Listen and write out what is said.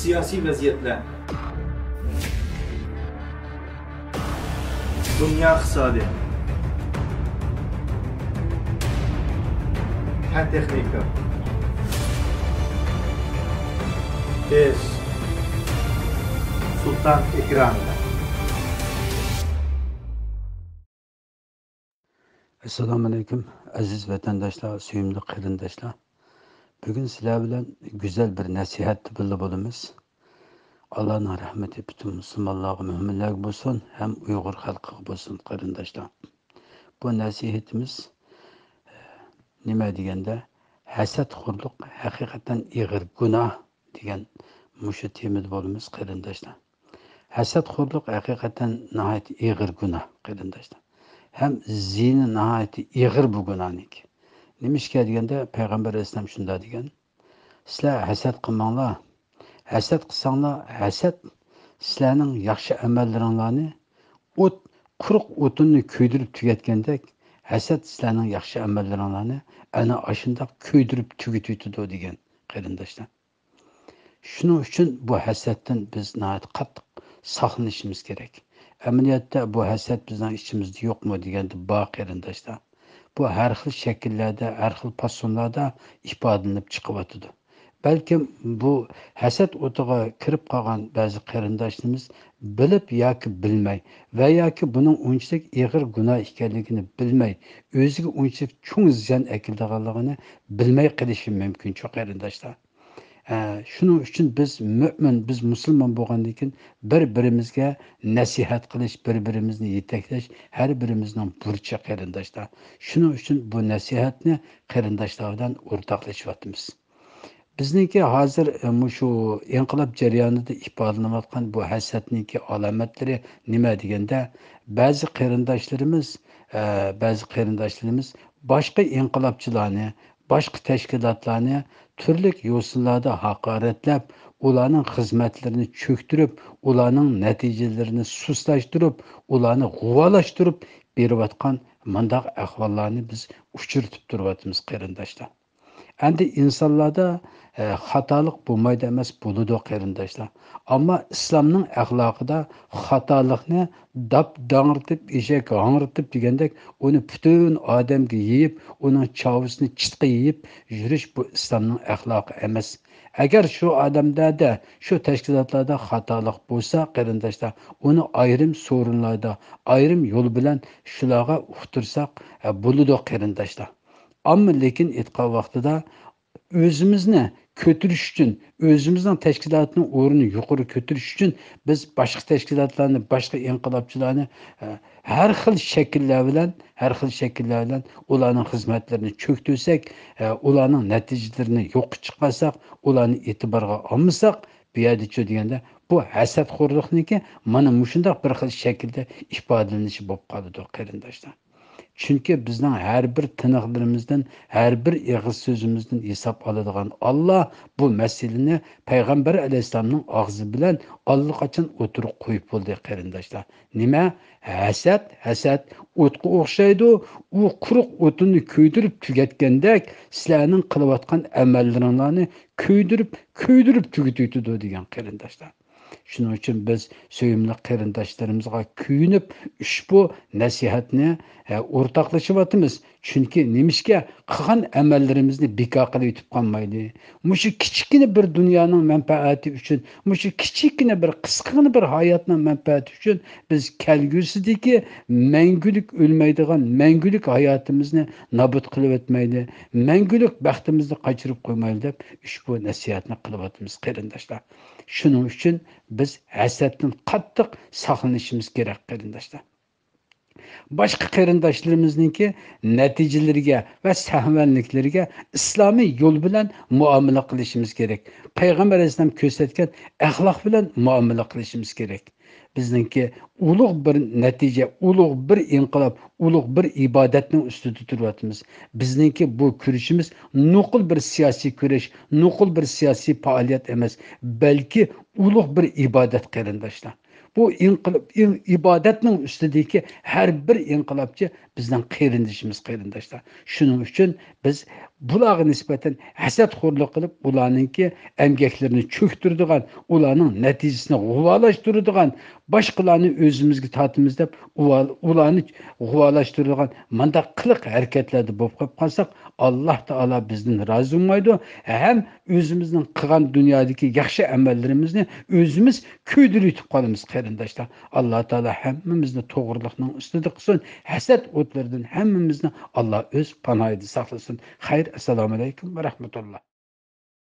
siyasi vaziyetler, dünya iqtisodi, fan texnika, biz Sultan ekranında. Assalamu alaikum aziz vatandaşlar, suyumlu qarindoshlar. Bugün sizlar bilan güzel bir nasihat birga bo'lamiz. Allah'ın rahmeti bütün Müslümanlarga, müminlerge bo'lsin, hem Uyg'ur xalqiga bo'lsin qarindoshlar. Bu nasihatimiz nima deganda, hasadxo'rlik haqiqatan ig'ir gunoh degan mushu temada bo'lamiz qarindoshlar. Hasadxo'rlik haqiqatan nihoyat ig'ir gunoh qarindoshlar. Hem zini nihayeti ig'ir bu gunohniki. Nimişke deganda Peygamber Aleyhisselam şunda degen. Sizlar hasad qilmanglar. Hasad qilsanglar, hasad sizlarning yaxshi amallaringlarni quruq o'tinni kuydirib tugatgandek, hasad sizlarning yaxshi amallaringlarni ana ashundoq kuydirib tugatadi degan qarindoshlar. Shuning uchun bu hasaddan biz nihoyat qattiq saqlanishimiz kerak. Ameliyatda bu hasad bizden içimizde yok mu deganda bor qarindoshlar. Bu her xil şekillerde, her xil fasonlarda ifodalanib chiqyotidi. Belki bu hasad o'tiga kirib qolgan ba'zi qarindoshlarimiz bilib yoki bilmay va yoki buning unchalik ig'ir gunoh ekanligini bilmay, o'ziga unchalik cho'ng ziyon keltirganligini bilmay qilishi mumkin shu qarindoshlar. Şunun için biz mümin, biz Müslüman bo'lgandan bir-birimizga nasihat qilish, bir-birimizni yetaklash her birimizning burchi qarindoshlar. Shuning uchun bu nasihatni qarindoshlar bilan o'rtoqlashyapmiz. Bizniki hozir shu inqilob jarayonida ifodalanayotgan bu hasadniki alomatlari nima deganda, ba'zi qarindoshlarimiz boshqa inqilobchilarni, boshqa tashkilotlarni turli yo'sinlarda haqoratlab, ularning xizmatlarini cho'ktirib, ularning natijalarini sustlashtirib, ularni g'uvalashtirib berayotgan mundaq ahvollarni biz uchirtib turyapmiz qarindoshlar. Endi insonlarda xatolik bo'lmaydi emas, bo'ladi qarindoshlar. Ammo islomning axloqida xatolikni dangritib, eshak hangritib degandek, uni butun odamga yeyib, uning chavusini chitqa yeyib yurish bu islomning axloqi emas. Agar shu odamlarda, shu tashkilotlarda xatolik bo'lsa, qarindoshlar, uni ayrim so'rinlarda, ayrim yo'l bilan shularga uqtirsak, bo'ladi qarindoshlar. Ama lekin etqan vaqtida o'zimizni ko'tirish uchun, o'zimizning tashkilotning o'rnini yuqori ko'tirish uchun biz boshqa tashkilotlarni, boshqa inqilobchilarni har xil shakllar bilan ularning xizmatlarini cho'ktirsak, ularning natijalarini yo'q chiqarsak, ularni e'tiborga olmasak, bu yerda deganda bu hasadxo'rlikniki mana shunday bir xil shaklda ifodalanishi bo'lib qoladi qarindoshlar. Çünkü bizden her bir tınıqlarımızdan, her bir ağız sözümüzden hesap aladigan Allah bu meseleni Peygamber Aleyhisselam'ın ağzı bilen Allah açın oturup koyup oldu qarindoshlar. Nima? Hasad o'tga o'xshaydi. U quruq o'tinni kuydirib tugatgandek, sizlarning qilayotgan amallaringlarni kuydirib tugatadi degan qarindoshlar. Şunun için biz söyümlü qarindoshlarımızga kuyunib ushbu nasihatni o'rtoqlashyapmiz. Çünkü nimishga qilgan amallarimizni bekor qilib yetib qolmaydi. Mushu kichkina bir dunyoning manfaati uchun, mushu kichkina bir qisqagina bir hayotning manfaati uchun biz kelgusidagi mangulik o'lmaydigan, mangulik hayotimizni nobud qilib o'tmaydi, mangulik baxtimizni qochirib qo'ymaydi deb ushbu nasihatni qilyapmiz qarindoshlar. Shuning uchun biz hasaddan qattiq saqlanishimiz kerak qarindoshlar. Başka qarindoshlarimizningki natijalariga va sahvanliklariga islomiy yo'l bilan muomala qilishimiz kerak. Payg'ambar alayhisalom ko'rsatgan axloq bilan muomala qilishimiz kerak. Bizningki ulug' bir natija, ulug' bir inqilob, ulug' bir ibodatning ustida turyapmiz. Bizningki bu kurashimiz nuqul bir siyosiy kurash, nuqul bir siyosiy faoliyat emas, balki ulug' bir ibodat qarindoshlar. Bu ibadetin üstündeki her bir inqilobchi bizden qarindoshlar. Shuning uchun biz bularga nisbatan hasadxo'rlik qilib, ularningki emgeklerini çöktürdigan, ularning natijasini g'uvalashtiradigan, boshqalarni o'zimizga tortimiz deb ularni g'uvalashtiradigan mandaq qiliq harakatlarda bo'lib qolib qolsak, Alloh taolo bizdan rozi bo'lmaydi. Ham o'zimizning qilgan dunyodagi yaxshi amallarimizni o'zimiz kuydirib qolamiz qarindoshlar. Alloh taolo hammamizni to'g'riliqning ustida qilsin. Hasad o'tlaridan hammamizni Alloh o'z panohida saqlasin. Xayr, assalomu alaykum va rahmatulloh.